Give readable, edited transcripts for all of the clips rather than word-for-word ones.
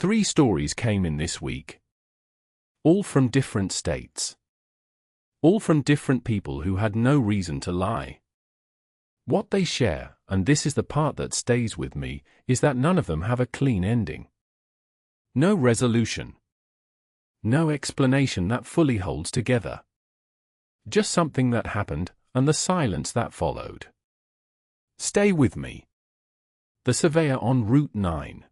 3 stories came in this week. All from different states. All from different people who had no reason to lie. What they share, and this is the part that stays with me, is that none of them have a clean ending. No resolution. No explanation that fully holds together. Just something that happened, and the silence that followed. Stay with me. The surveyor on Route 9.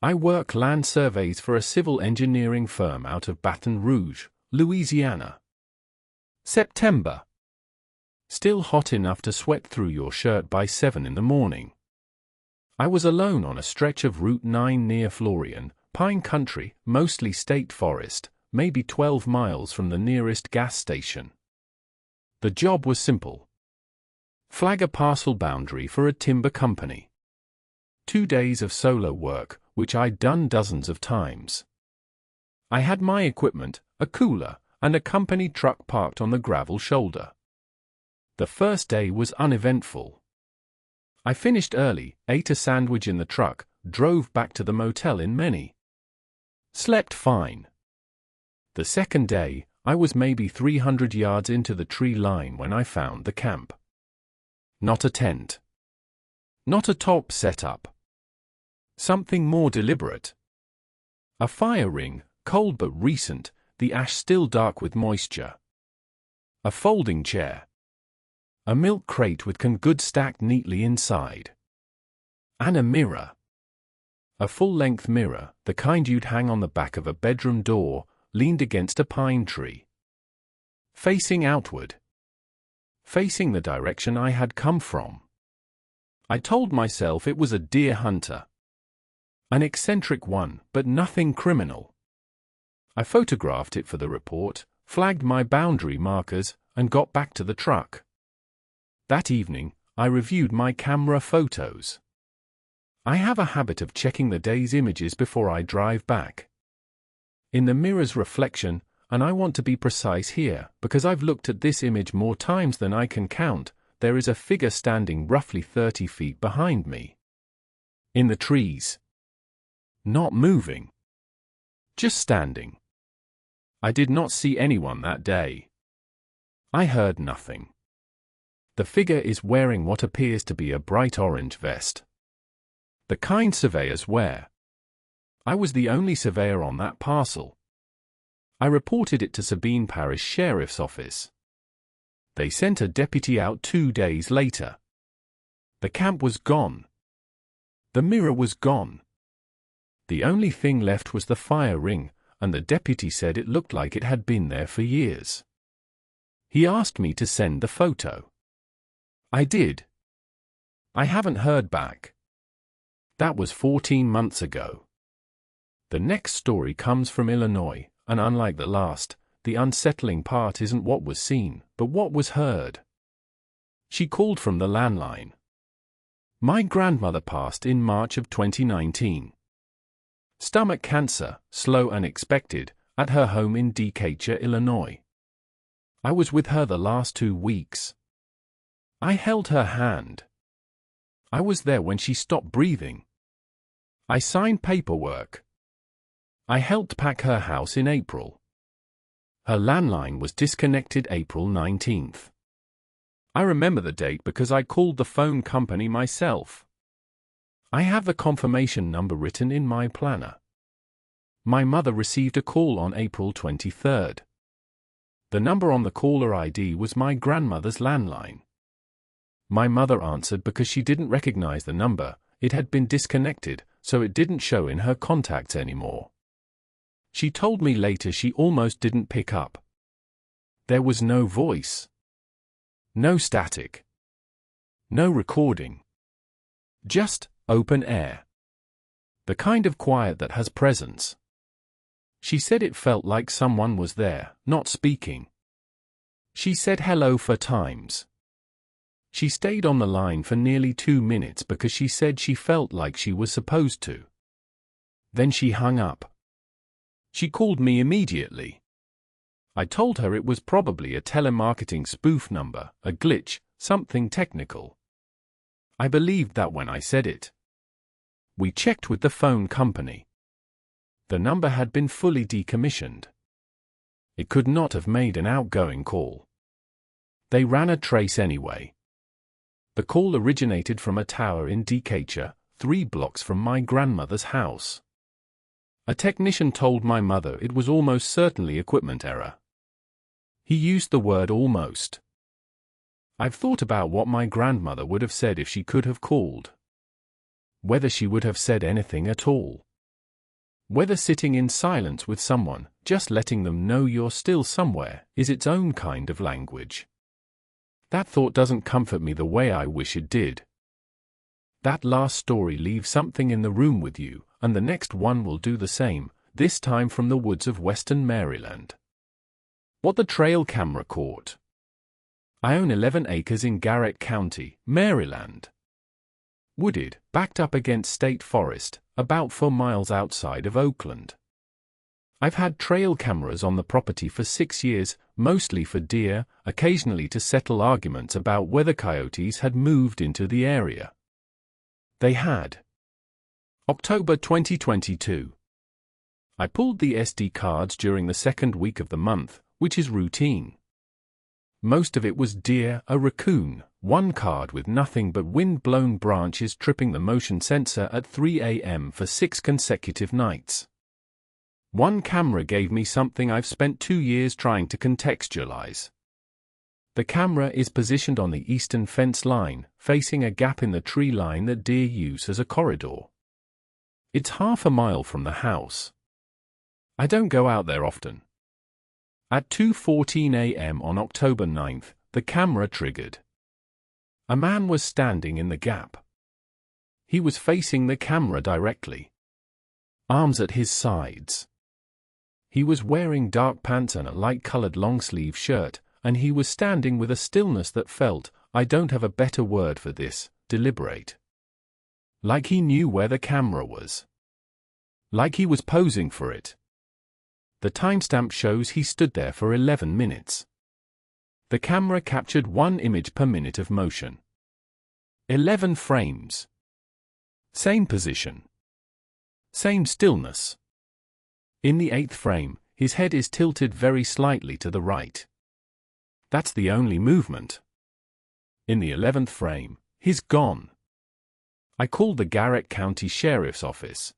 I work land surveys for a civil engineering firm out of Baton Rouge, Louisiana. September. Still hot enough to sweat through your shirt by 7 in the morning. I was alone on a stretch of Route 9 near Florian, pine country, mostly state forest, maybe 12 miles from the nearest gas station. The job was simple. Flag a parcel boundary for a timber company. 2 days of solo work, which I'd done dozens of times. I had my equipment, a cooler, and a company truck parked on the gravel shoulder. The first day was uneventful. I finished early, ate a sandwich in the truck, drove back to the motel in Many. Slept fine. The second day, I was maybe 300 yards into the tree line when I found the camp. Not a tent. Not a top setup. Something more deliberate. A fire ring, cold but recent, the ash still dark with moisture. A folding chair. A milk crate with canned goods stacked neatly inside. And a mirror. A full-length mirror, the kind you'd hang on the back of a bedroom door, leaned against a pine tree. Facing outward. Facing the direction I had come from. I told myself it was a deer hunter. An eccentric one, but nothing criminal. I photographed it for the report, flagged my boundary markers, and got back to the truck. That evening, I reviewed my camera photos. I have a habit of checking the day's images before I drive back. In the mirror's reflection, and I want to be precise here, because I've looked at this image more times than I can count, there is a figure standing roughly 30 feet behind me. In the trees. Not moving. Just standing. I did not see anyone that day. I heard nothing. The figure is wearing what appears to be a bright orange vest. The kind surveyors wear. I was the only surveyor on that parcel. I reported it to Sabine Parish Sheriff's Office. They sent a deputy out 2 days later. The camp was gone. The mirror was gone. The only thing left was the fire ring, and the deputy said it looked like it had been there for years. He asked me to send the photo. I did. I haven't heard back. That was 14 months ago. The next story comes from Illinois, and unlike the last, the unsettling part isn't what was seen, but what was heard. She called from the landline. My grandmother passed in March of 2019. Stomach cancer, slow and expected, at her home in Decatur, Illinois. I was with her the last 2 weeks. I held her hand. I was there when she stopped breathing. I signed paperwork. I helped pack her house in April. Her landline was disconnected April 19th. I remember the date because I called the phone company myself. I have the confirmation number written in my planner. My mother received a call on April 23rd. The number on the caller ID was my grandmother's landline. My mother answered because she didn't recognize the number, it had been disconnected, so it didn't show in her contacts anymore. She told me later she almost didn't pick up. There was no voice. No static. No recording. Just open air. The kind of quiet that has presence. She said it felt like someone was there, not speaking. She said hello 4 times. She stayed on the line for nearly 2 minutes because she said she felt like she was supposed to. Then she hung up. She called me immediately. I told her it was probably a telemarketing spoof number, a glitch, something technical. I believed that when I said it. We checked with the phone company. The number had been fully decommissioned. It could not have made an outgoing call. They ran a trace anyway. The call originated from a tower in Decatur, 3 blocks from my grandmother's house. A technician told my mother it was almost certainly equipment error. He used the word almost. I've thought about what my grandmother would have said if she could have called. Whether she would have said anything at all. Whether sitting in silence with someone, just letting them know you're still somewhere, is its own kind of language. That thought doesn't comfort me the way I wish it did. That last story leaves something in the room with you, and the next one will do the same, this time from the woods of western Maryland. What the trail camera caught. I own 11 acres in Garrett County, Maryland. Wooded, backed up against state forest, about 4 miles outside of Oakland. I've had trail cameras on the property for 6 years, mostly for deer, occasionally to settle arguments about whether coyotes had moved into the area. They had. October 2022. I pulled the SD cards during the second week of the month, which is routine. Most of it was deer, a raccoon, 1 card with nothing but wind-blown branches tripping the motion sensor at 3 a.m. for 6 consecutive nights. 1 camera gave me something I've spent 2 years trying to contextualize. The camera is positioned on the eastern fence line, facing a gap in the tree line that deer use as a corridor. It's half a mile from the house. I don't go out there often. At 2:14 a.m. on October 9th, the camera triggered. A man was standing in the gap. He was facing the camera directly. Arms at his sides. He was wearing dark pants and a light-colored long-sleeve shirt, and he was standing with a stillness that felt, I don't have a better word for this, deliberate. Like he knew where the camera was. Like he was posing for it. The timestamp shows he stood there for 11 minutes. The camera captured 1 image per minute of motion. 11 frames. Same position. Same stillness. In the 8th frame, his head is tilted very slightly to the right. That's the only movement. In the 11th frame, he's gone. I called the Garrett County Sheriff's Office.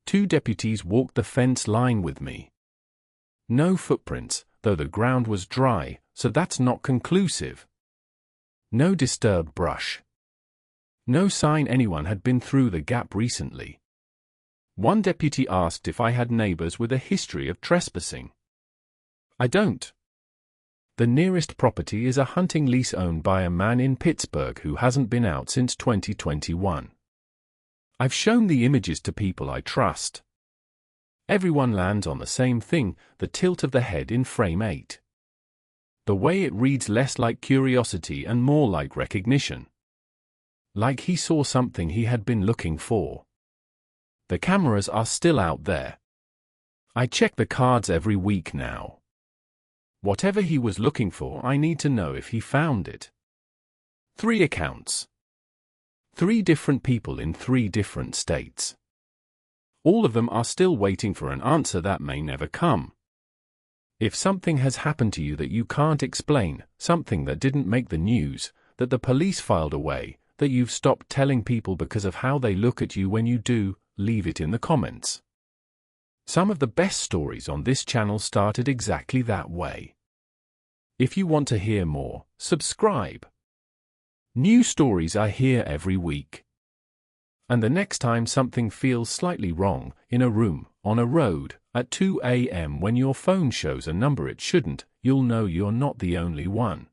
2 deputies walked the fence line with me. No footprints, though the ground was dry, so that's not conclusive. No disturbed brush. No sign anyone had been through the gap recently. 1 deputy asked if I had neighbors with a history of trespassing. I don't. The nearest property is a hunting lease owned by a man in Pittsburgh who hasn't been out since 2021. I've shown the images to people I trust. Everyone lands on the same thing, the tilt of the head in frame 8. The way it reads less like curiosity and more like recognition. Like he saw something he had been looking for. The cameras are still out there. I check the cards every week now. Whatever he was looking for, I need to know if he found it. 3 accounts. 3 different people in 3 different states. All of them are still waiting for an answer that may never come. If something has happened to you that you can't explain, something that didn't make the news, that the police filed away, that you've stopped telling people because of how they look at you when you do, leave it in the comments. Some of the best stories on this channel started exactly that way. If you want to hear more, subscribe. New stories are here every week. And the next time something feels slightly wrong, in a room, on a road, at 2 a.m. when your phone shows a number it shouldn't, you'll know you're not the only one.